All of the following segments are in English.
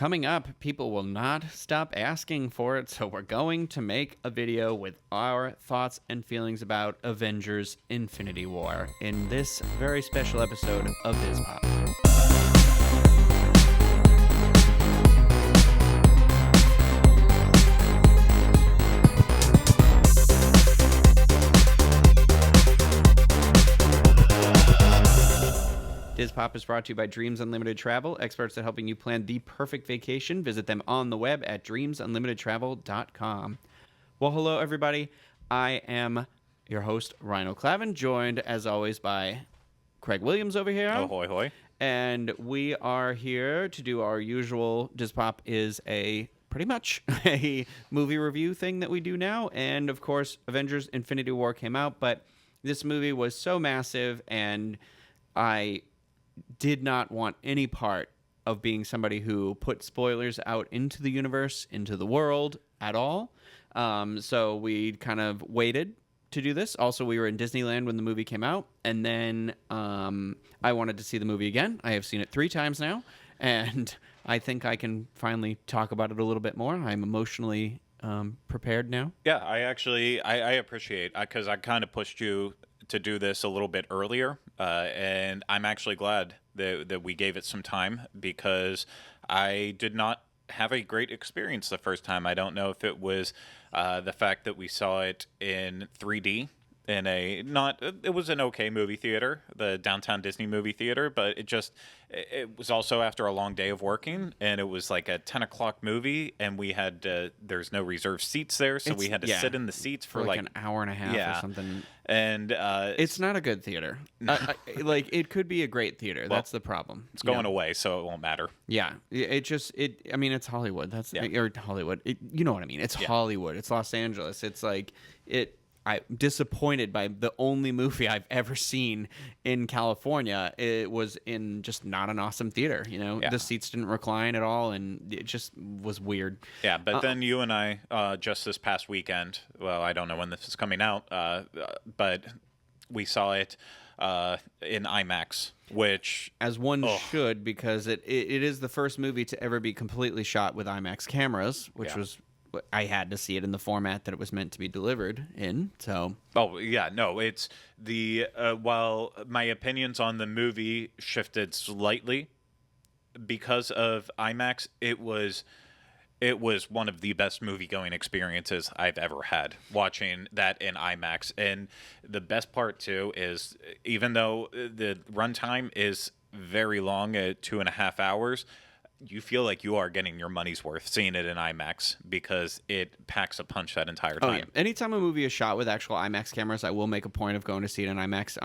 coming up, people will not stop asking for it, so we're going to make a video with our thoughts and feelings about Avengers Infinity War in this very special episode of DIS Pop. DIS Pop is brought to you by Dreams Unlimited Travel, experts at helping you plan the perfect vacation. Visit them on the web at dreamsunlimitedtravel.com. Well, hello, everybody. I am your host, Ryno Clavin, joined, as always, by Craig Williams over here. Oh, hoy, hoy. And we are here to do our usual. DIS Pop is pretty much a movie review thing that we do now. And, of course, Avengers Infinity War came out, but this movie was so massive, and I did not want any part of being somebody who put spoilers out into the universe, into the world at all. So we kind of waited to do this. Also, we were in Disneyland when the movie came out, and then I wanted to see the movie again. I have seen it 3 times now, and I think I can finally talk about it a little bit more. I'm emotionally prepared now. Yeah, I appreciate, because I kind of pushed you to do this a little bit earlier, and I'm actually glad that we gave it some time, because I did not have a great experience the first time. I don't know if it was the fact that we saw it in 3D in it was an okay movie theater, the Downtown Disney movie theater, but it was also after a long day of working, and it was like a 10 o'clock movie, and we had there's no reserved seats there, so we had to sit in the seats for like an hour and a half or something. And it's not a good theater. Like, it could be a great theater. That's the problem. It's going away, so it won't matter. Yeah, I mean, it's Hollywood. Or Hollywood. You know what I mean? It's Hollywood. It's Los Angeles. It's like I'm disappointed by the only movie I've ever seen in California. It was in just not an awesome theater. The seats didn't recline at all, and it just was weird. Yeah, but then you and I, just this past weekend, well, I don't know when this is coming out, but we saw it in IMAX, which... As one should, because it is the first movie to ever be completely shot with IMAX cameras, which was... I had to see it in the format that it was meant to be delivered in, so... Oh, yeah, no, it's the... while my opinions on the movie shifted slightly because of IMAX, it was one of the best movie-going experiences I've ever had, watching that in IMAX. And the best part, too, is even though the runtime is very long, at 2.5 hours... you feel like you are getting your money's worth seeing it in IMAX, because it packs a punch that entire time. Oh, yeah. Anytime a movie is shot with actual IMAX cameras, I will make a point of going to see it in IMAX.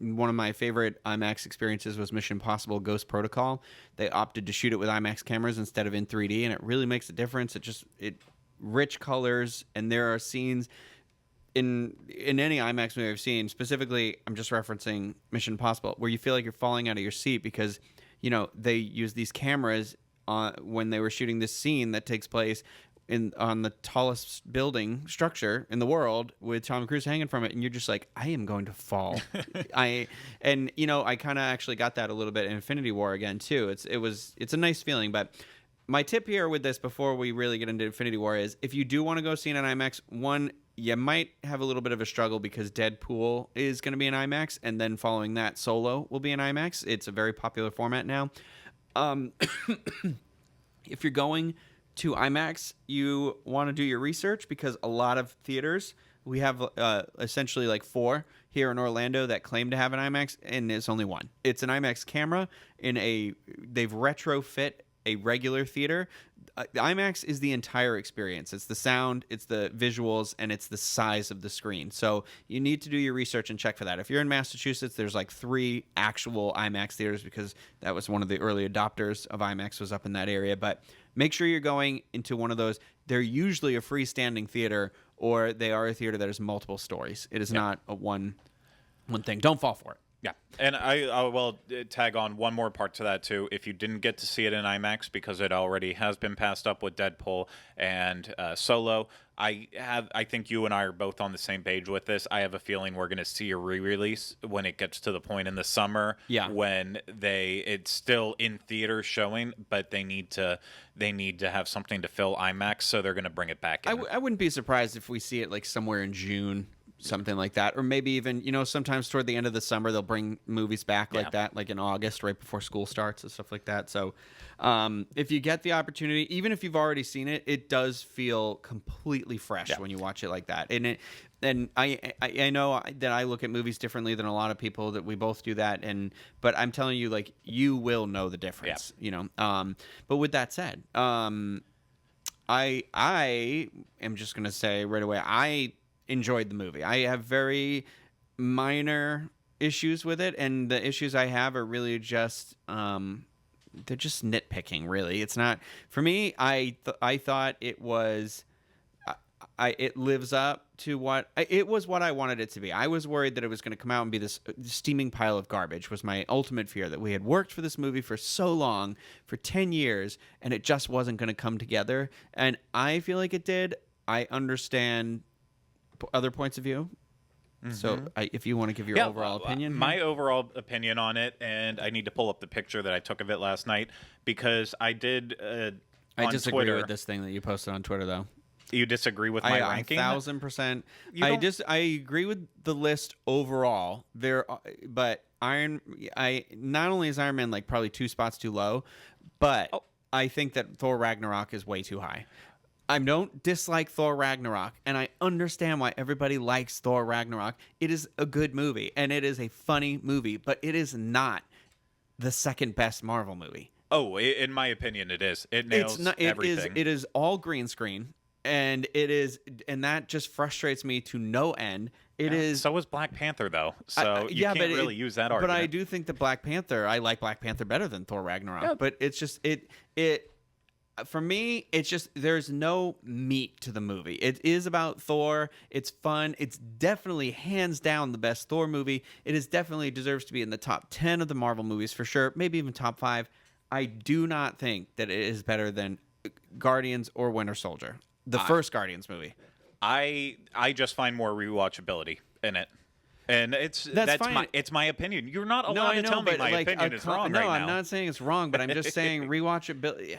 One of my favorite IMAX experiences was Mission Impossible Ghost Protocol. They opted to shoot it with IMAX cameras instead of in 3D, and it really makes a difference. It rich colors, and there are scenes in any IMAX movie I've seen, specifically, I'm just referencing Mission Impossible, where you feel like you're falling out of your seat because... they use these cameras when they were shooting this scene that takes place on the tallest building structure in the world with Tom Cruise hanging from it, and you're just like, I am going to fall. I kind of actually got that a little bit in Infinity War again too. It's a nice feeling, but my tip here with this before we really get into Infinity War is, if you do want to go see it in IMAX, one, you might have a little bit of a struggle because Deadpool is going to be in IMAX, and then following that, Solo will be in IMAX. It's a very popular format now. If you're going to IMAX, you want to do your research, because a lot of theaters, we have essentially like 4 here in Orlando that claim to have an IMAX, and it's only one. It's an IMAX camera they've retrofit a regular theater. IMAX is the entire experience. It's the sound, it's the visuals, and it's the size of the screen. So you need to do your research and check for that. If you're in Massachusetts, there's like 3 actual IMAX theaters, because that was one of the early adopters of IMAX, was up in that area. But make sure you're going into one of those. They're usually a freestanding theater, or they are a theater that has multiple stories. It is not a one thing. Don't fall for it. Yeah, and I will tag on one more part to that, too. If you didn't get to see it in IMAX because it already has been passed up with Deadpool and Solo, I think you and I are both on the same page with this. I have a feeling we're going to see a re-release when it gets to the point in the summer when it's still in theater showing, but they need to have something to fill IMAX, so they're going to bring it back in. I wouldn't be surprised if we see it like somewhere in June, something like that, or maybe even, you know, sometimes toward the end of the summer they'll bring movies back like that, like in August, right before school starts and stuff like that. So if you get the opportunity, even if you've already seen it, it does feel completely fresh when you watch it like that. And I know that I look at movies differently than a lot of people, that we both do that, but I'm telling you, like, you will know the difference, you know. But with that said, I am just gonna say right away, I enjoyed the movie. I have very minor issues with it, and the issues I have are really just they're just nitpicking. Really, it's not for me. I thought it was. It lives up to what I wanted it to be. I was worried that it was going to come out and be this steaming pile of garbage. Was my ultimate fear, that we had worked for this movie for so long, for 10 years, and it just wasn't going to come together. And I feel like it did. I understand other points of view. So if you want to give your overall opinion. My overall opinion on it, and I need to pull up the picture that I took of it last night, because I did I on disagree Twitter, with this thing that you posted on Twitter, though. You disagree with my ranking? 1,000%. I agree with the list overall. But not only is Iron Man like probably 2 spots too low, but I think that Thor Ragnarok is way too high. I don't dislike Thor Ragnarok, and I understand why everybody likes Thor Ragnarok. It is a good movie, and it is a funny movie, but it is not the second best Marvel movie. Oh, in my opinion, it is. It nails everything. It is all green screen. And that just frustrates me to no end. So was Black Panther, though. So you can't really use that argument. But I do think that I like Black Panther better than Thor Ragnarok. Yeah. But it's just for me, it's just there's no meat to the movie. It is about Thor. It's fun. It's definitely hands down the best Thor movie. It is definitely deserves to be in the top 10 of the Marvel movies for sure. Maybe even top 5. I do not think that it is better than Guardians or Winter Soldier. The first Guardians movie. I just find more rewatchability in it. And it's my opinion. You're not allowed to tell me my opinion is wrong right now. No, I'm not saying it's wrong, but I'm just saying rewatchability.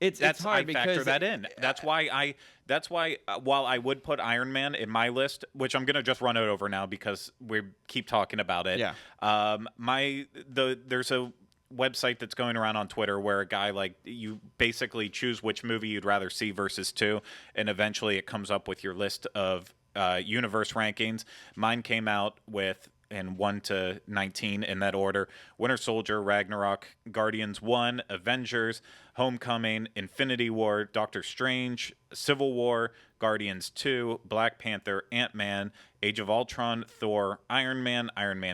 It's hard because I factor that in. That's why while I would put Iron Man in my list, which I'm gonna just run it over now because we keep talking about it. Yeah. There's a website that's going around on Twitter where a guy, like, you basically choose which movie you'd rather see versus 2, and eventually it comes up with your list of universe rankings. Mine came out with in 1 to 19 in that order: Winter Soldier, Ragnarok, Guardians 1, Avengers, Homecoming, Infinity War, Doctor Strange, Civil War, Guardians 2, Black Panther, Ant-Man, Age of Ultron, Thor, Iron Man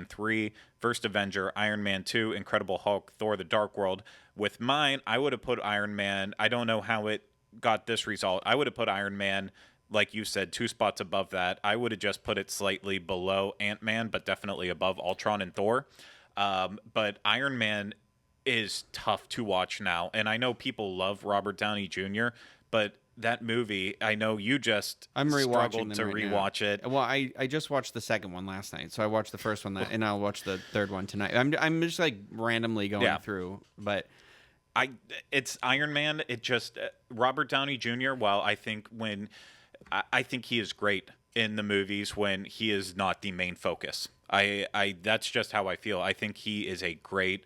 3, First Avenger, Iron Man 2, Incredible Hulk, Thor the Dark World. With mine, I would have put Iron Man, I don't know how it got this result, I would have put Iron Man, like you said, 2 spots above that. I would have just put it slightly below Ant-Man, but definitely above Ultron and Thor. But Iron Man is tough to watch now. And I know people love Robert Downey Jr., but that movie, I know you just struggled to rewatch it. Well, I just watched the second one last night. So I watched the first one, and I'll watch the third one tonight. I'm just like randomly going through, but... It's Iron Man. It just... Robert Downey Jr., while I think he is great in the movies when he is not the main focus. That's just how I feel. I think he is a great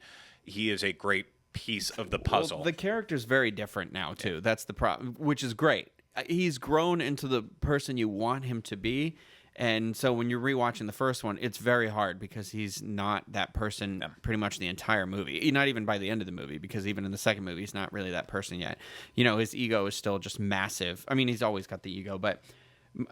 piece of the puzzle. Well, the character's very different now too. That's the problem, which is great. He's grown into the person you want him to be. And so when you're rewatching the first one, it's very hard because he's not that person pretty much the entire movie. Not even by the end of the movie, because even in the second movie, he's not really that person yet. You know, his ego is still just massive. I mean, he's always got the ego, but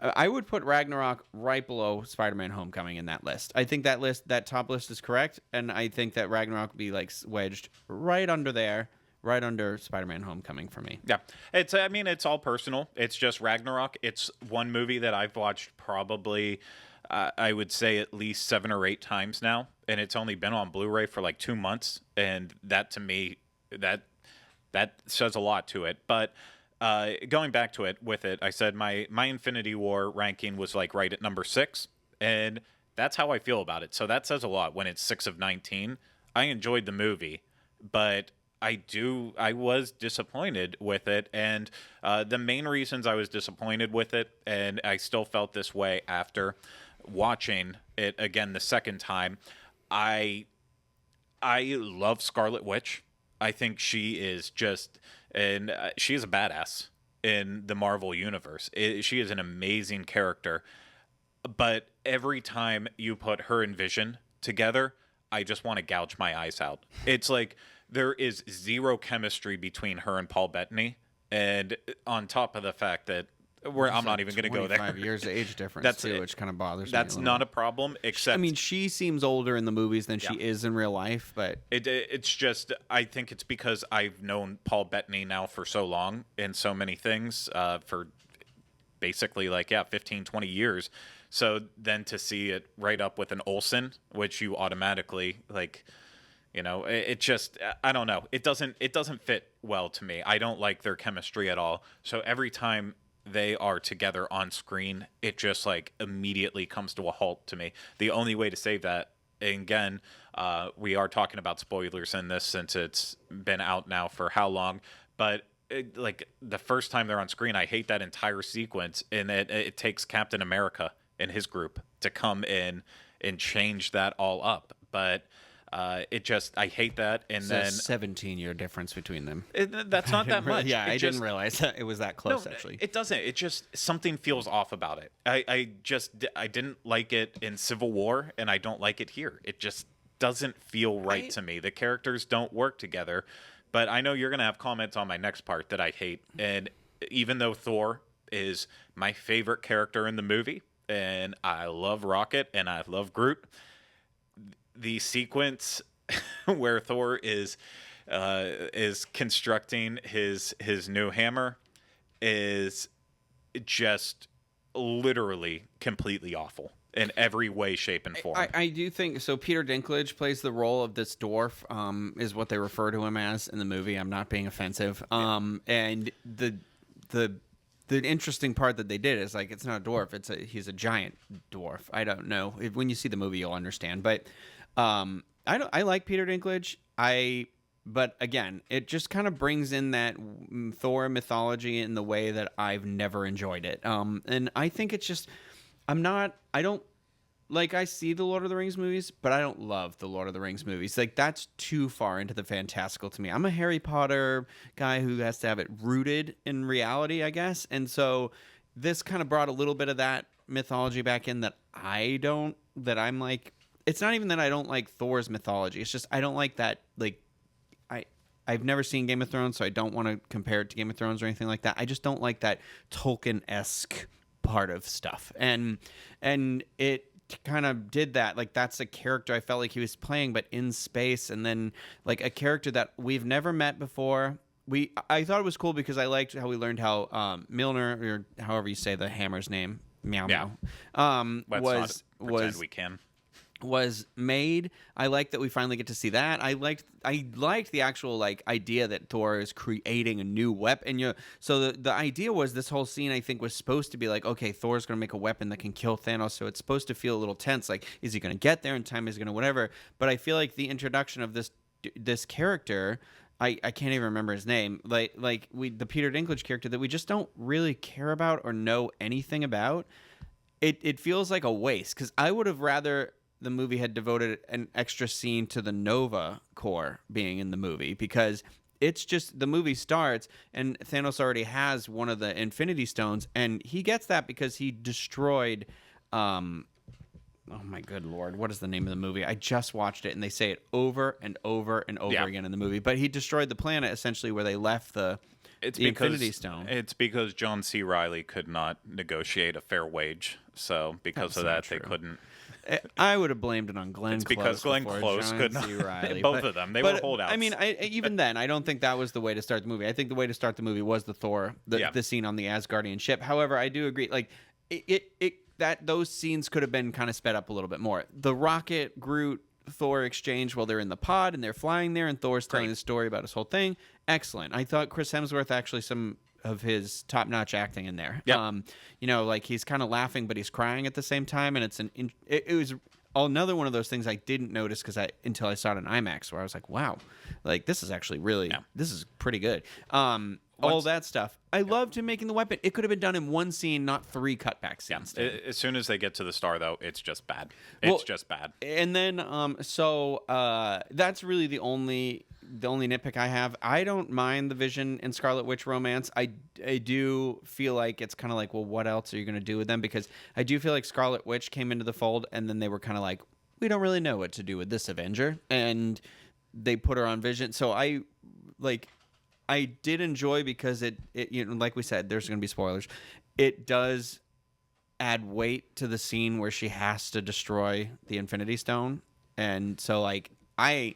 I would put Ragnarok right below Spider-Man Homecoming in that list. I think that top list is correct, and I think that Ragnarok would be like wedged right under there. Right under Spider-Man Homecoming for me. Yeah. It's all personal. It's just Ragnarok. It's one movie that I've watched probably, I would say at least 7 or 8 times now. And it's only been on Blu-ray for like 2 months. And that to me, that says a lot to it. But going back to it with it, I said my Infinity War ranking was like right at number 6, and that's how I feel about it. So that says a lot when it's 6 of 19. I enjoyed the movie, but I was disappointed with it, and the main reasons I was disappointed with it, and I still felt this way after watching it again the second time. I love Scarlet Witch. I think she is just, and she is a badass in the Marvel universe. She is an amazing character, but every time you put her and Vision together, I just want to gouge my eyes out. It's like there is zero chemistry between her and Paul Bettany, and on top of the fact that I'm not even going to go there. 5 years age difference too, which kind of bothers me. That's not a problem, except I mean, she seems older in the movies than she is in real life, but it's just I think it's because I've known Paul Bettany now for so long in so many things for basically 15, 20 years. So then to see it right up with an Olsen, which you automatically it just I don't know. It doesn't fit well to me. I don't like their chemistry at all. So every time they are together on screen, it just immediately comes to a halt to me. The only way to save that, and again, we are talking about spoilers in this since it's been out now for how long, but the first time they're on screen, I hate that entire sequence, and it takes Captain America and his group to come in and change that all up. But I hate that. And then 17-year difference between them. That's not that much. Yeah, I didn't realize that it was that close. Actually, it doesn't. It just something feels off about it. I didn't like it in Civil War, and I don't like it here. It just doesn't feel right to me. The characters don't work together. But I know you're gonna have comments on my next part that I hate. And even though Thor is my favorite character in the movie, and I love Rocket and I love Groot, the sequence where Thor is constructing his new hammer is just literally completely awful in every way, shape, and form. I do think so. Peter Dinklage plays the role of this dwarf, is what they refer to him as in the movie. I'm not being offensive. And the interesting part that they did is it's not a dwarf. He's a giant dwarf. I don't know. When you see the movie, you'll understand. But I like Peter Dinklage. But again, it just kind of brings in that Thor mythology in the way that I've never enjoyed it. And I think it's just I see the Lord of the Rings movies, but I don't love the Lord of the Rings movies. That's too far into the fantastical to me. I'm a Harry Potter guy who has to have it rooted in reality, I guess. And so this kind of brought a little bit of that mythology back in that I'm like, it's not even that I don't like Thor's mythology. It's just I don't like that. I've never seen Game of Thrones, so I don't want to compare it to Game of Thrones or anything like that. I just don't like that Tolkien-esque part of stuff. And it kind of did that. That's a character I felt like he was playing, but in space, and then a character that we've never met before. I thought it was cool because I liked how we learned how Milner, or however you say the hammer's name, Meow Meow, was made. I like that we finally get to see that. I liked the actual idea that Thor is creating a new weapon. So the idea was this whole scene I think was supposed to be okay, Thor's going to make a weapon that can kill Thanos. So it's supposed to feel a little tense. Is he going to get there in time? Is he going to whatever? But I feel like the introduction of this character, I can't even remember his name. The Peter Dinklage character that we just don't really care about or know anything about. It feels like a waste because I would have rather the movie had devoted an extra scene to the Nova Corps being in the movie, because it's just the movie starts and Thanos already has one of the Infinity Stones, and he gets that because he destroyed oh my good lord, what is the name of the movie? I just watched it and they say it over and over and over again in the movie, but he destroyed the planet essentially where they left the Infinity Stone. It's because John C. Reilly could not negotiate a fair wage, so because of that they couldn't. I would have blamed it on Glenn Close. It's because Glenn Close could not. Both of them. They were holdouts. I mean, even then, I don't think that was the way to start the movie. I think the way to start the movie was the Thor, the scene on the Asgardian ship. However, I do agree. That those scenes could have been kind of sped up a little bit more. The Rocket, Groot, Thor exchange while they're in the pod and they're flying there, and Thor's telling the story about his whole thing. Excellent. I thought Chris Hemsworth actually of his top-notch acting in there. Yeah. You know, like he's kind of laughing but he's crying at the same time, and it was another one of those things I didn't notice until I saw it in IMAX, where I was like, wow, like this is actually really this is pretty good. All that stuff. I loved him making the weapon. It could have been done in one scene, not 3 cutback scenes. Yeah. As soon as they get to the star, though, it's just bad. It's just bad. And then, that's really the only nitpick I have. I don't mind the Vision and Scarlet Witch romance. I do feel like it's kind of like, well, what else are you going to do with them? Because I do feel like Scarlet Witch came into the fold, and then they were kind of like, we don't really know what to do with this Avenger, and they put her on Vision. So I did enjoy, because it you know, like we said, there's going to be spoilers. It does add weight to the scene where she has to destroy the Infinity Stone, and so like I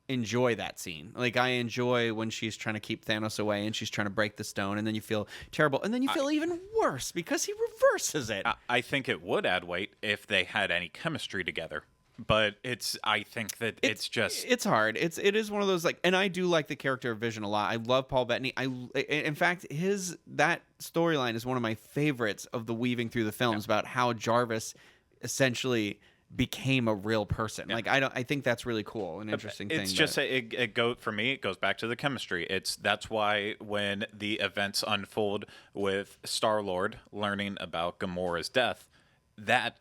enjoy that scene. Like I enjoy when she's trying to keep Thanos away and she's trying to break the stone, and then you feel terrible, and then you feel even worse because he reverses it. I think it would add weight if they had any chemistry together. But I think that it's hard. It is one of those, like, and I do like the character of Vision a lot. I love Paul Bettany. In fact, that storyline is one of my favorites of the weaving through the films, about how Jarvis essentially became a real person. Like I think that's really cool, an interesting thing. It's just for me, it goes back to the chemistry. That's why when the events unfold with Star-Lord learning about Gamora's death, that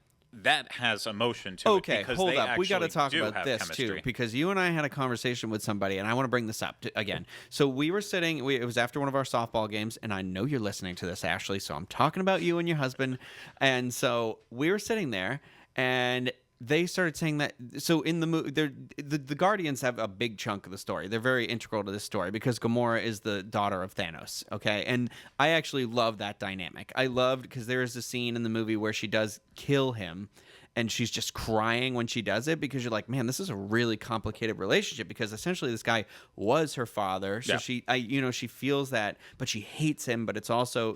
has emotion to it. Okay, hold up. We got to talk about this chemistry too, because you and I had a conversation with somebody, and I want to bring this up again. So we were sitting. It was after one of our softball games, and I know you're listening to this, Ashley. So I'm talking about you and your husband. And so we were sitting there, and they started saying that. So in the movie, the Guardians have a big chunk of the story. They're very integral to this story because Gamora is the daughter of Thanos. Okay, and I actually love that dynamic. I loved, because there is a scene in the movie where she does kill him, and she's just crying when she does it, because you're like, man, this is a really complicated relationship, because essentially this guy was her father. So she feels that, but she hates him, but it's also,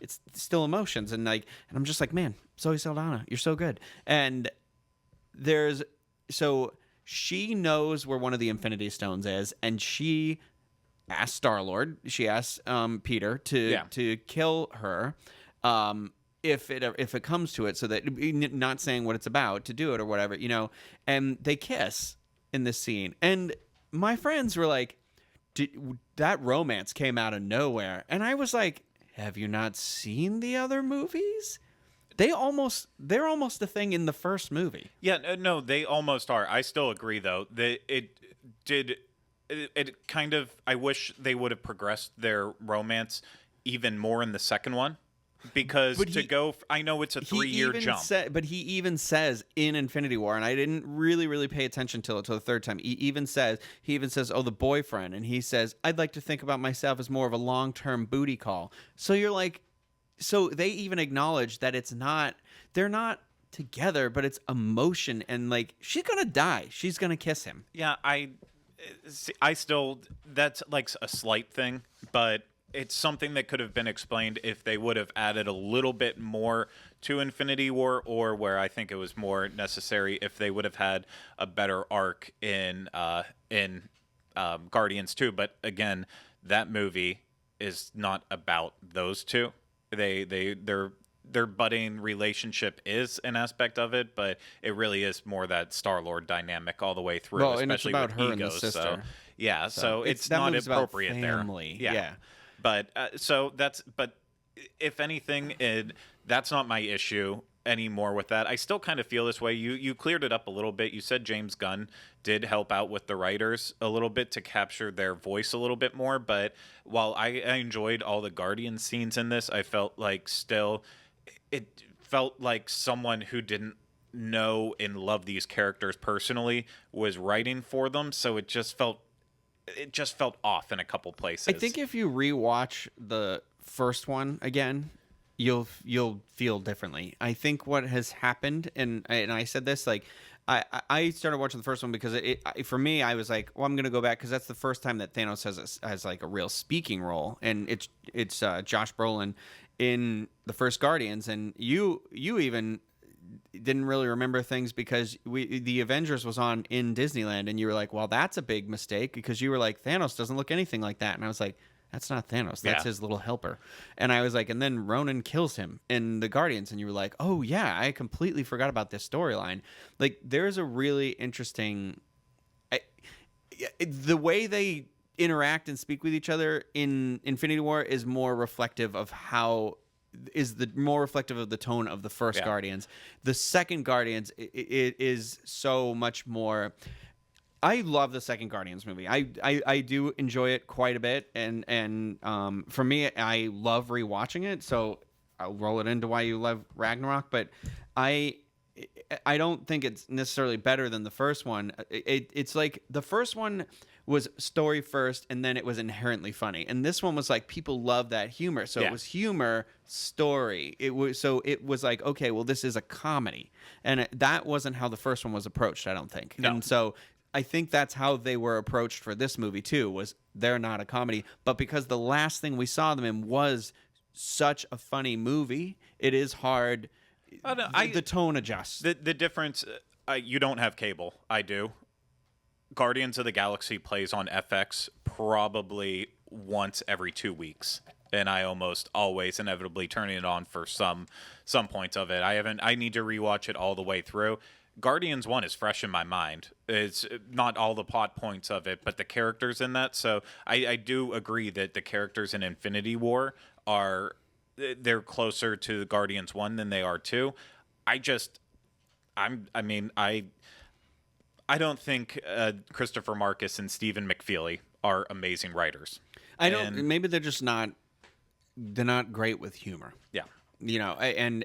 it's still emotions. And I'm just like, man, Zoe Saldana, you're so good. And so she knows where one of the Infinity Stones is, and she asks Star-Lord, she asks Peter to kill her, if it comes to it, so that, not saying what it's about, to do it or whatever, and they kiss in this scene. And my friends were like, that romance came out of nowhere. And I was like, have you not seen the other movies? They're almost a thing in the first movie. Yeah, no, they almost are. I still agree, though, that it kind of, I wish they would have progressed their romance even more in the second one. Because I know it's a 3-year jump. But he even says in Infinity War, and I didn't really pay attention till the third time, he even says, oh, the boyfriend, and he says, I'd like to think about myself as more of a long-term booty call. So you're like, so they even acknowledge that they're not together, but it's emotion, and like, she's gonna die. She's gonna kiss him. Yeah, I still, that's like a slight thing, but it's something that could have been explained if they would have added a little bit more to Infinity War, or where I think it was more necessary if they would have had a better arc in Guardians 2. But again, that movie is not about those two. Their budding relationship is an aspect of it, but it really is more that Star-Lord dynamic all the way through, well, especially and it's about with her egos. And the sister. So it's not appropriate there. Yeah. But but if anything, that's not my issue anymore with that. I still kind of feel this way. You cleared it up a little bit. You said James Gunn did help out with the writers a little bit to capture their voice a little bit more. But while I enjoyed all the Guardian scenes in this, I felt like it felt like someone who didn't know and love these characters personally was writing for them. So it just felt off in a couple places. I think if you rewatch the first one again, you'll feel differently. I think what has happened, and I said this, like, I started watching the first one because for me, I was like, well, I'm gonna go back because that's the first time that Thanos has like a real speaking role, and it's Josh Brolin in the first Guardians, and you even didn't really remember things because the Avengers was on in Disneyland, and you were like, well, that's a big mistake, because you were like, Thanos doesn't look anything like that, and I was like, That's not Thanos. That's Yeah. his little helper. And I was like, and then Ronan kills him in the Guardians, and you were like, oh yeah, I completely forgot about this storyline. Like, there's a really interesting, the way they interact and speak with each other in Infinity War is more reflective of the tone of the first Yeah. Guardians. The second Guardians, it is so much more. I love the second Guardians movie. I do enjoy it quite a bit, and for me, I love rewatching it. So I'll roll it into why you love Ragnarok, but I don't think it's necessarily better than the first one. It's like the first one was story first, and then it was inherently funny, and this one was like people love that humor, so it was humor, story. It was like, okay, well, this is a comedy, and that wasn't how the first one was approached, I don't think. No. And so I think that's how they were approached for this movie too. Was they're not a comedy, but because the last thing we saw them in was such a funny movie, it is hard. The tone adjusts. The difference, you don't have cable. I do. Guardians of the Galaxy plays on FX probably once every 2 weeks, and I almost always inevitably turn it on for some points of it. I need to rewatch it all the way through. Guardians 1 is fresh in my mind. It's not all the plot points of it, but the characters in that. So I do agree that the characters in Infinity War they're closer to Guardians 1 than they are 2. I don't think Christopher Marcus and Stephen McFeely are amazing writers. Maybe they're just not. They're not great with humor. Yeah. You know, and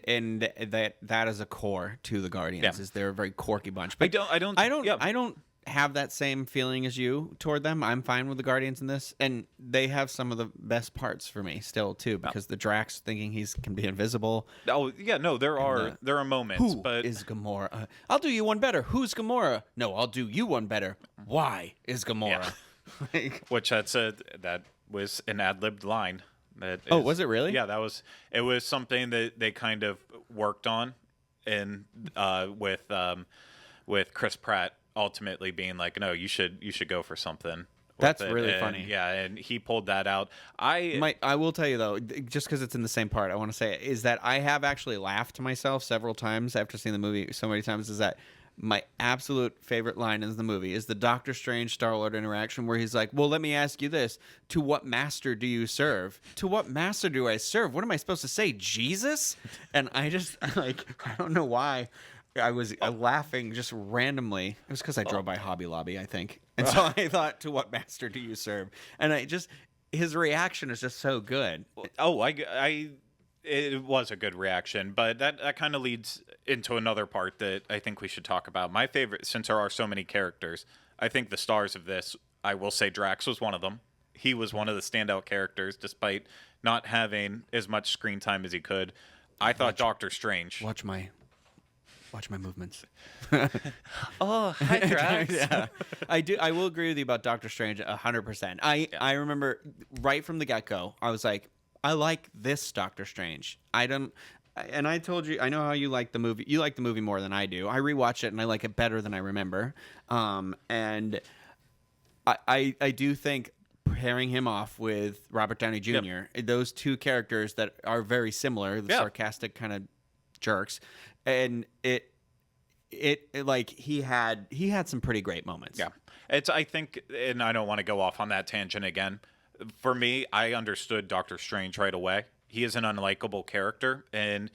that is a core to the Guardians. Is they're a very quirky bunch. But I don't have that same feeling as you toward them. I'm fine with the Guardians in this, and they have some of the best parts for me still too, because the Drax thinking can be invisible. Oh yeah, no, there are moments. Who but is Gamora? I'll do you one better. Who's Gamora? No, I'll do you one better. Why is Gamora? Yeah. Which that was an ad-libbed line. Was it really? Yeah, it was something that they kind of worked on, and with Chris Pratt ultimately being like, no, you should go for something. That's really funny. Yeah, and he pulled that out. I will tell you though, just because it's in the same part, I want to say is that I have actually laughed to myself several times after seeing the movie so many times. Is that my absolute favorite line in the movie is the Doctor Strange Star-Lord interaction where he's like, well, let me ask you this. To what master do you serve? To what master do I serve? What am I supposed to say? Jesus? And I just, I don't know why I was laughing just randomly. It was because I drove by Hobby Lobby, I think. And so I thought, to what master do you serve? And his reaction is just so good. It was a good reaction, but that kind of leads into another part that I think we should talk about. My favorite, since there are so many characters, I think the stars of this, I will say Drax was one of them. He was one of the standout characters, despite not having as much screen time as he could. I thought Doctor Strange. Watch my movements. Oh, hi, Drax. Yeah, I do. I will agree with you about Doctor Strange 100%. I remember right from the get-go, I was like, I like this Doctor Strange. And I told you, I know how you like the movie. You like the movie more than I do. I rewatch it and I like it better than I remember. And I do think pairing him off with Robert Downey Jr., those two characters that are very similar, the sarcastic kind of jerks, and it like he had some pretty great moments. Yeah, I think, and I don't want to go off on that tangent again. For me, I understood Doctor Strange right away. He is an unlikable character, and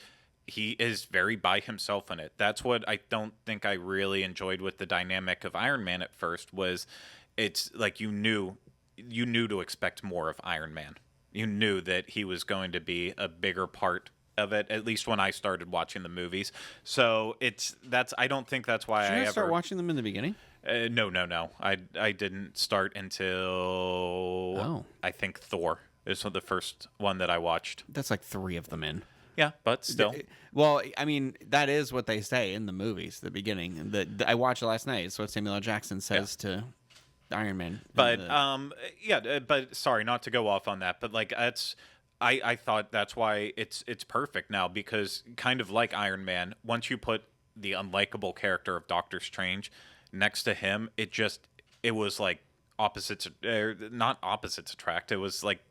he is very by himself in it. That's what I don't think I really enjoyed with the dynamic of Iron Man at first. Was it's like you knew to expect more of Iron Man. You knew that he was going to be a bigger part of it, at least when I started watching the movies. So I don't think that's why Did you start watching them in the beginning? No. I didn't start until I think Thor is the first one that I watched. That's like 3 of them in. Yeah, but still. Well, I mean, that is what they say in the movies, the beginning. I watched it last night. It's what Samuel L. Jackson says to Iron Man. But but sorry, not to go off on that, but like I thought that's why it's perfect now, because kind of like Iron Man, once you put the unlikable character of Doctor Strange next to him, it was like not opposites attract. It was like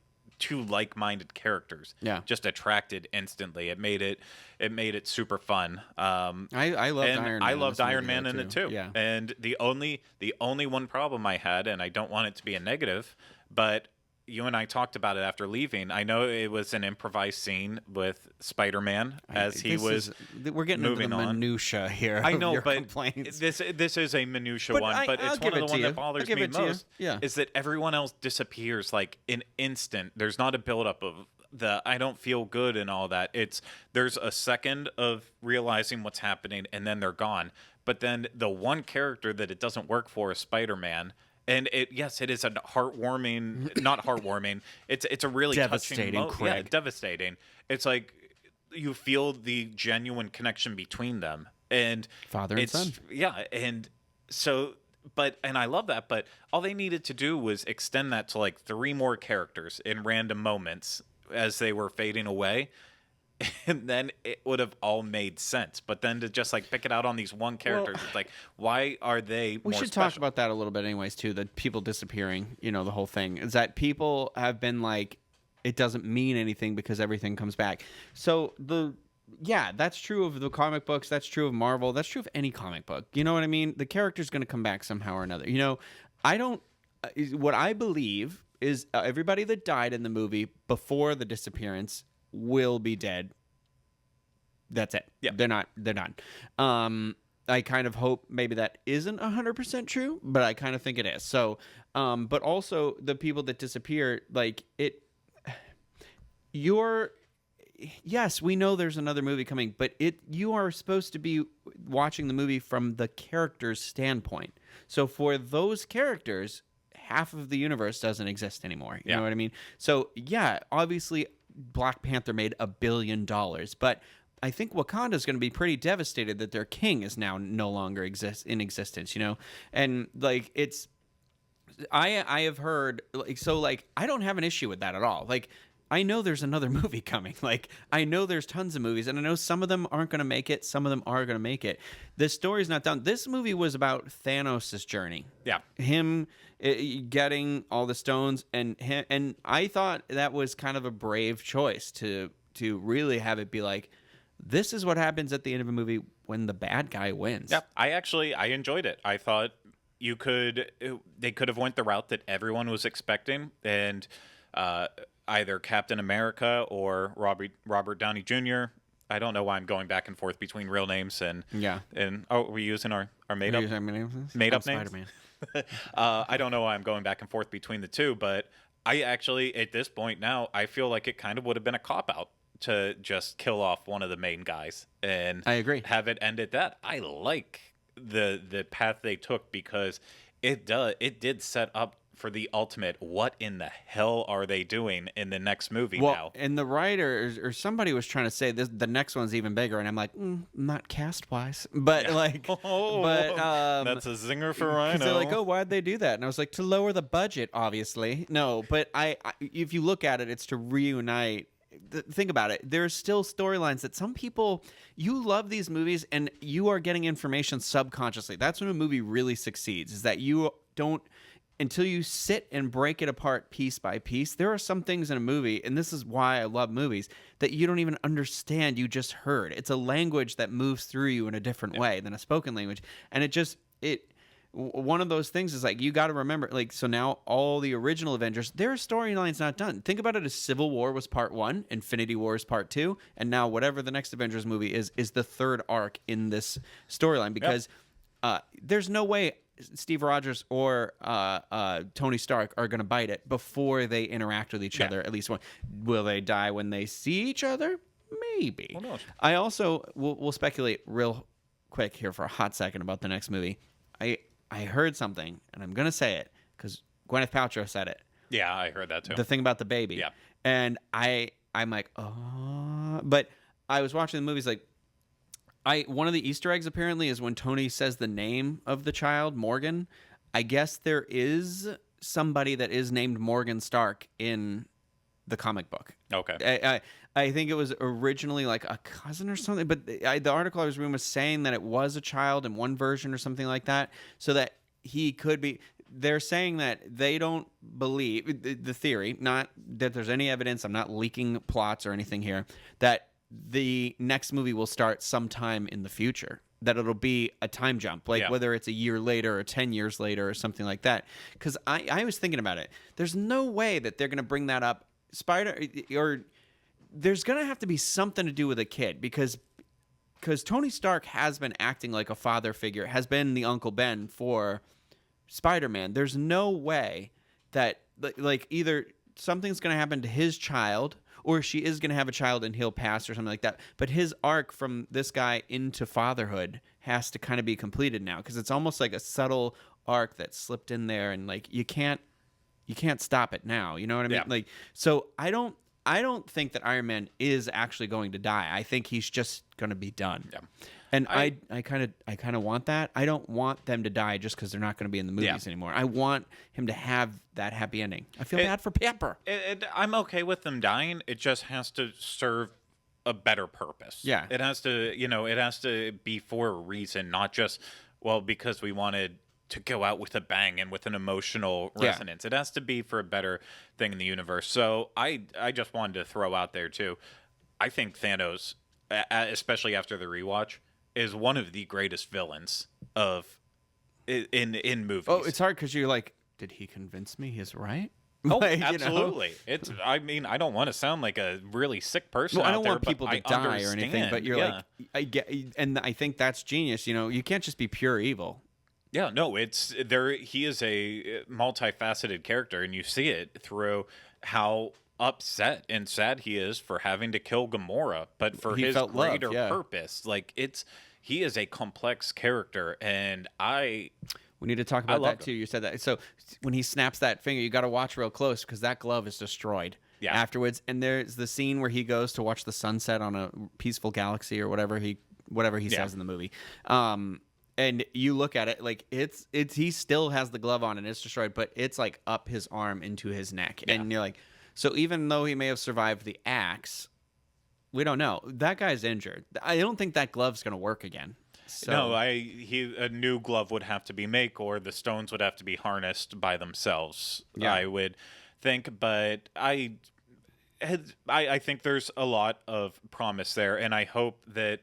two like-minded characters. Yeah. Just attracted instantly. It made it super fun. I loved and Iron Man. I in loved this Iron movie, Man though, in it too. Yeah. And the only one problem I had, and I don't want it to be a negative, but you and I talked about it after leaving. I know it was an improvised scene with Spider-Man as we're getting into the minutia here. I know, your but complaints. this is a minutia one, but I'll it's give one of it the to one you. that bothers I'll give me it to you. most. Yeah. Is that everyone else disappears like an instant. There's not a buildup of the I don't feel good and all that. There's a second of realizing what's happening and then they're gone. But then the one character that it doesn't work for is Spider-Man. And it is a heartwarming, not heartwarming. It's a really devastating, touching Craig. Yeah, devastating. It's like you feel the genuine connection between them and father and son. Yeah, and so, and I love that. But all they needed to do was extend that to like 3 more characters in random moments as they were fading away. And then it would have all made sense. But then to just like pick it out on these one characters, it's like, why are they We more should special? talk about that a little bit anyways, too, the people disappearing, the whole thing. Is that people have been like, it doesn't mean anything because everything comes back. So that's true of the comic books. That's true of Marvel. That's true of any comic book. You know what I mean? The character's going to come back somehow or another. What I believe is everybody that died in the movie before the disappearance will be dead. That's it. Yeah. They're not. I kind of hope maybe that isn't 100% true, but I kind of think it is. So, but also the people that disappear, like yes, we know there's another movie coming, but you are supposed to be watching the movie from the character's standpoint. So for those characters, half of the universe doesn't exist anymore. You know what I mean? So yeah, obviously Black Panther made $1 billion, but I think Wakanda's going to be pretty devastated that their king is now no longer in existence, and like I have heard I don't have an issue with that at all. Like I know there's another movie coming. Like I know there's tons of movies, and I know some of them aren't going to make it, some of them are going to make it. This story's not done. This movie was about Thanos' journey. Yeah, him getting all the stones, and I thought that was kind of a brave choice to really have it be like, this is what happens at the end of a movie when the bad guy wins. Yeah, I enjoyed it. I thought they could have went the route that everyone was expecting, and either Captain America or Robert Downey Jr. I don't know why I'm going back and forth between real names and we're using our made up names. Spider-Man. I don't know why I'm going back and forth between the two, but I actually at this point now I feel like it kind of would have been a cop out to just kill off one of the main guys and I agree. Have it end at that. I like the path they took because it did set up for the ultimate what in the hell are they doing in the next movie now. And the writer or somebody was trying to say this, the next one's even bigger, and I'm like, not cast wise, but that's a zinger for Ryno. They're like, oh, why'd they do that? And I was like, to lower the budget, obviously. No, but I if you look at it, it's to reunite. Think about it. There's still storylines that some people, you love these movies and you are getting information subconsciously. That's when a movie really succeeds, is that you don't, until you sit and break it apart piece by piece. There are some things in a movie, and this is why I love movies, that you don't even understand. You just heard. It's a language that moves through you in a different way than a spoken language. And one of those things is like, you got to remember, like, so now all the original Avengers, their storyline's not done. Think about it as Civil War was part 1, Infinity War is part 2, and now whatever the next Avengers movie is the third arc in this storyline, because there's no way Steve Rogers or Tony Stark are going to bite it before they interact with each other. At least one. Will they die when they see each other? Maybe. Who knows? I also we'll speculate real quick here for a hot second about the next movie. I heard something, and I'm going to say it because Gwyneth Paltrow said it. Yeah, I heard that too. The thing about the baby. Yeah. And I'm like, oh. But I was watching the movies like, one of the Easter eggs apparently is when Tony says the name of the child, Morgan. I guess there is somebody that is named Morgan Stark in the comic book. Okay. I think it was originally like a cousin or something, but the article I was reading was saying that it was a child in one version or something like that, so that he could be. they're saying that they don't believe the theory, not that there's any evidence. I'm not leaking plots or anything here. That the next movie will start sometime in the future. That it'll be a time jump, like whether it's a year later or 10 years later or something like that. Because I was thinking about it. There's no way that they're going to bring that up. There's going to have to be something to do with a kid because Tony Stark has been acting like a father figure, has been the Uncle Ben for Spider-Man. There's no way that like either something's going to happen to his child or she is going to have a child and he'll pass or something like that. But his arc from this guy into fatherhood has to kind of be completed now because it's almost like a subtle arc that slipped in there, and like you can't stop it now. You know what I mean? Yeah. Like, so I don't think that Iron Man is actually going to die. I think he's just going to be done. Yeah. And I kind of want that. I don't want them to die just because they're not going to be in the movies anymore. I want him to have that happy ending. I feel bad for Pepper. I'm okay with them dying. It just has to serve a better purpose. Yeah. It has to be for a reason, not just, well, because we wanted to go out with a bang and with an emotional resonance. It has to be for a better thing in the universe. So I just wanted to throw out there too. I think Thanos, especially after the rewatch, is one of the greatest villains in movies. Oh, it's hard because you're like, did he convince me he's right? Oh, like, absolutely. It's. I mean, I don't want to sound like a really sick person. Well, I out don't there, want people to die or anything, but you're like, I get, and I think that's genius. You know, you can't just be pure evil. Yeah, no, it's there. He is a multifaceted character, and you see it through how upset and sad he is for having to kill Gamora, but for his greater purpose. Like he is a complex character, and we need to talk about that too. You said that. So when he snaps that finger, you got to watch real close because that glove is destroyed afterwards. And there's the scene where he goes to watch the sunset on a peaceful galaxy or whatever he says in the movie. And you look at it like it's he still has the glove on and it's destroyed, but it's like up his arm into his neck, and you're like, so even though he may have survived the axe, we don't know. That guy's injured. I don't think that glove's gonna work again. So. No, a new glove would have to be made, or the stones would have to be harnessed by themselves. Yeah. I would think, but I think there's a lot of promise there, and I hope that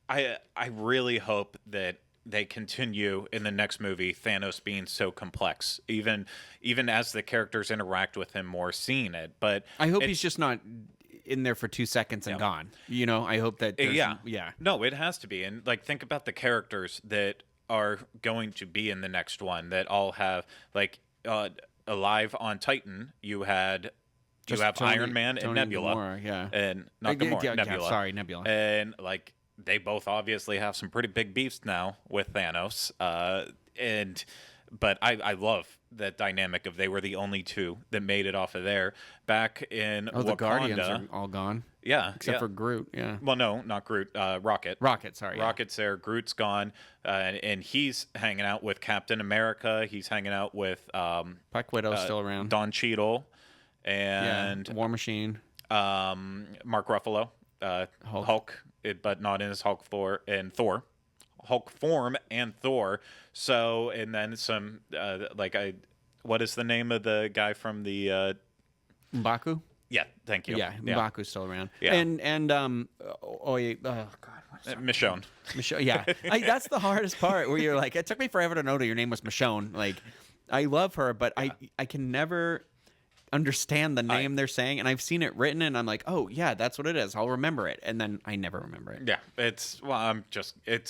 I really hope that they continue in the next movie, Thanos being so complex, even as the characters interact with him more, seeing it. But I hope he's just not in there for 2 seconds and gone. You know, I hope that no, it has to be. And like, think about the characters that are going to be in the next one that all have like alive on Titan. You have Iron Man and Nebula, and not Gamora, Nebula. Sorry, Nebula, and like. They both obviously have some pretty big beefs now with Thanos, but I love that dynamic of they were the only two that made it off of there. Back in Wakanda, the Guardians are all gone. Yeah, except for Groot. Yeah. Well, no, not Groot. Rocket. Sorry. Rocket's there. Groot's gone, and he's hanging out with Captain America. He's hanging out with Black Widow's still around. Don Cheadle, and War Machine. Mark Ruffalo. Hulk, but not in his Hulk form and Thor. Hulk form and Thor. So, and then some what is the name of the guy from the M'Baku? Yeah, thank you. Yeah, M'Baku's still around. Yeah. And Michonne. Yeah. That's the hardest part where you're like, it took me forever to know that your name was Michonne. Like, I love her, but I can never understand the name they're saying, and I've seen it written, and I'm like, oh yeah, that's what it is. I'll remember it, and then I never remember it. Yeah, it's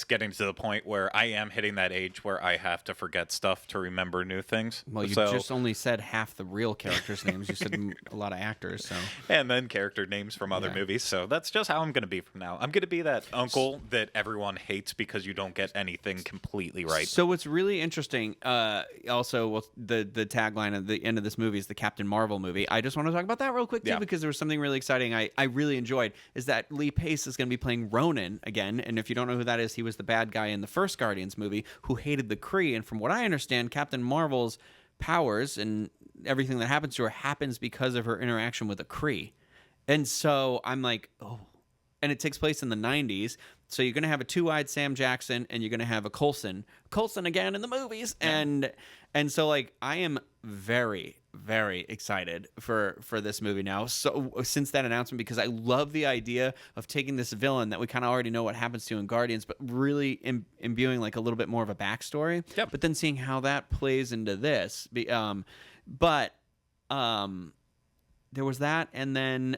getting to the point where I am hitting that age where I have to forget stuff to remember new things. Well, you just only said half the real characters' names. You said a lot of actors, so and then character names from other movies. So that's just how I'm going to be from now. I'm going to be that uncle that everyone hates because you don't get anything completely right. So what's really interesting, also, the tagline at the end of this movie is the Captain Marvel movie. I just want to talk about that real quick too, because there was something really exciting I really enjoyed, is that Lee Pace is going to be playing Ronan again. And if you don't know who that is, he was the bad guy in the first Guardians movie who hated the Kree. And from what I understand, Captain Marvel's powers and everything that happens to her happens because of her interaction with a Kree. And so I'm like, oh. And it takes place in the 90s. So you're going to have a two-eyed Sam Jackson, and you're going to have a Coulson again in the movies, and so like I am very, very excited for this movie now. So since that announcement, because I love the idea of taking this villain that we kind of already know what happens to in Guardians, but really imbuing like a little bit more of a backstory. Yep. But then seeing how that plays into this, there was that, and then.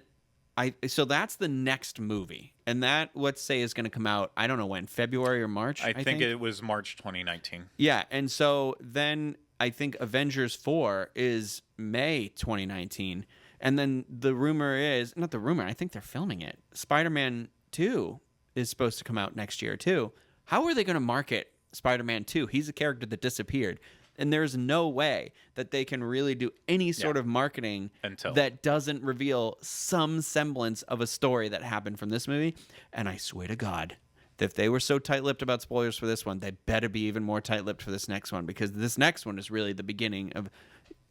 So that's the next movie, and that, let's say, is going to come out, I don't know when, February or March? I think it was March 2019. Yeah, and so then I think Avengers 4 is May 2019, and then the rumor is, not the rumor, I think they're filming it, Spider-Man 2 is supposed to come out next year too. How are they going to market Spider-Man 2? He's a character that disappeared. And there's no way that they can really do any sort of marketing that doesn't reveal some semblance of a story that happened from this movie. And I swear to God, that if they were so tight-lipped about spoilers for this one, they better be even more tight-lipped for this next one, because this next one is really the beginning of,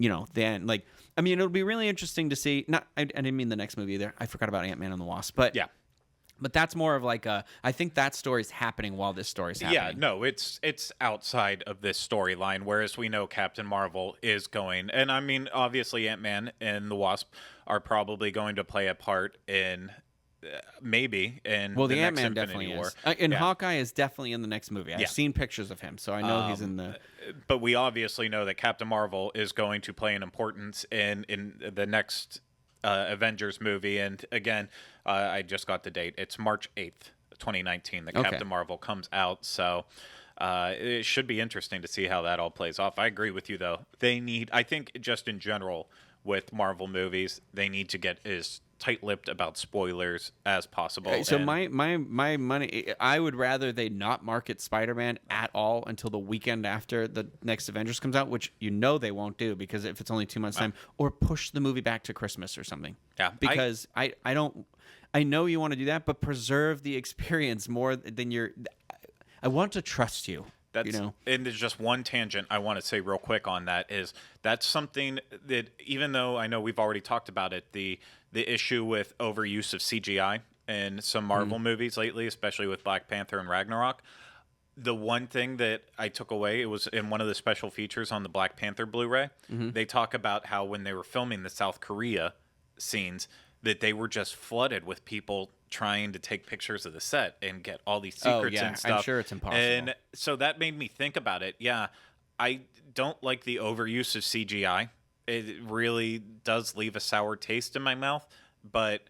the end. Like, I mean, it'll be really interesting to see. I didn't mean the next movie either. I forgot about Ant-Man and the Wasp. But yeah. But that's more of like I think that story's happening while this story's happening. Yeah, no, it's outside of this storyline, whereas we know Captain Marvel is going. And I mean, obviously Ant-Man and the Wasp are probably going to play a part in maybe in the next Ant-Man Infinity definitely War. is. And Hawkeye is definitely in the next movie. I've seen pictures of him, so I know he's in the... But we obviously know that Captain Marvel is going to play an importance in the next Avengers movie. And again, I just got the date. It's March 8th, 2019 that Captain Marvel comes out. So it should be interesting to see how that all plays off. I agree with you, though. I think just in general with Marvel movies, they need to get as tight-lipped about spoilers as possible. So my money, I would rather they not market Spider-Man at all until the weekend after the next Avengers comes out, which they won't do, because if it's only 2 months time, or push the movie back to Christmas or something. Yeah, because I know you want to do that, but preserve the experience more than I want to trust you. And there's just one tangent I want to say real quick on that is that's something that, even though I know we've already talked about it, the issue with overuse of CGI in some Marvel movies lately, especially with Black Panther and Ragnarok. The one thing that I took away, it was in one of the special features on the Black Panther Blu-ray. They talk about how when they were filming the South Korea scenes, that they were just flooded with people trying to take pictures of the set and get all these secrets and stuff. I'm sure it's impossible. And so that made me think about it. Yeah, I don't like the overuse of CGI. It really does leave a sour taste in my mouth, but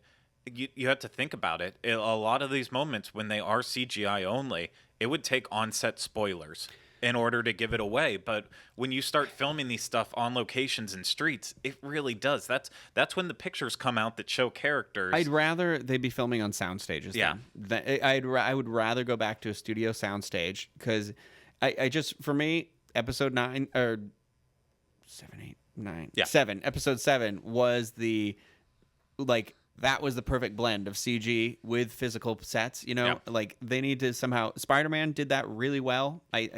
you have to think about it. A lot of these moments when they are CGI only, it would take on-set spoilers in order to give it away. But when you start filming these stuff on locations and streets, it really does. That's when the pictures come out that show characters. I'd rather they be filming on sound stages. Yeah. I would rather go back to a studio sound stage, because I just, for me, episode 9 or 7, 8, 9, 7, episode 7 was that was the perfect blend of CG with physical sets. Like they need to somehow. Spider-Man did that really well. I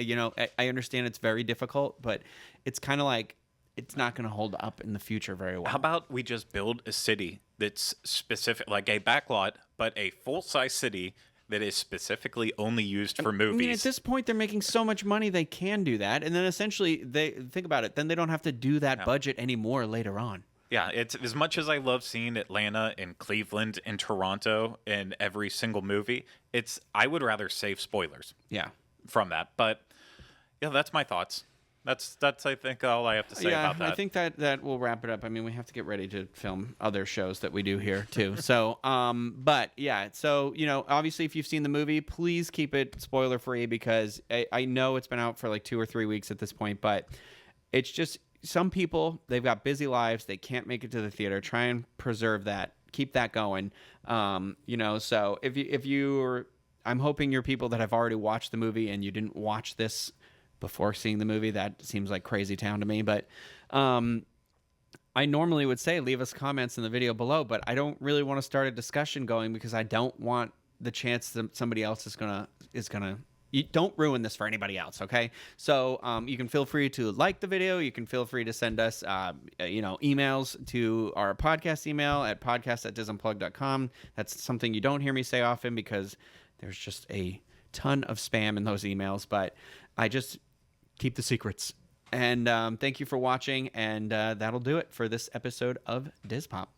understand it's very difficult, but it's kind of like it's not going to hold up in the future very well. How about we just build a city that's specific, like a backlot, but a full-size city that is specifically only used for movies? I mean, at this point, they're making so much money they can do that, and then essentially they think about it. Then they don't have to do that budget anymore later on. Yeah, it's as much as I love seeing Atlanta and Cleveland and Toronto in every single movie. I would rather save spoilers. Yeah, from that. But yeah, that's my thoughts. That's I think all I have to say about that. I think that will wrap it up. I mean, we have to get ready to film other shows that we do here too. So, but yeah, so obviously, if you've seen the movie, please keep it spoiler free, because I know it's been out for like 2 or 3 weeks at this point, but it's just. Some people, they've got busy lives. They can't make it to the theater. Try and preserve that. Keep that going. So if you're, I'm hoping you're people that have already watched the movie and you didn't watch this before seeing the movie. That seems like crazy town to me. But I normally would say leave us comments in the video below, but I don't really want to start a discussion going, because I don't want the chance that somebody else is gonna. You don't ruin this for anybody else, okay? So you can feel free to like the video. You can feel free to send us, emails to our podcast email at podcast@disunplugged.com. That's something you don't hear me say often, because There's just a ton of spam in those emails, but I just keep the secrets. And thank you for watching, and that'll do it for this episode of DIS Pop.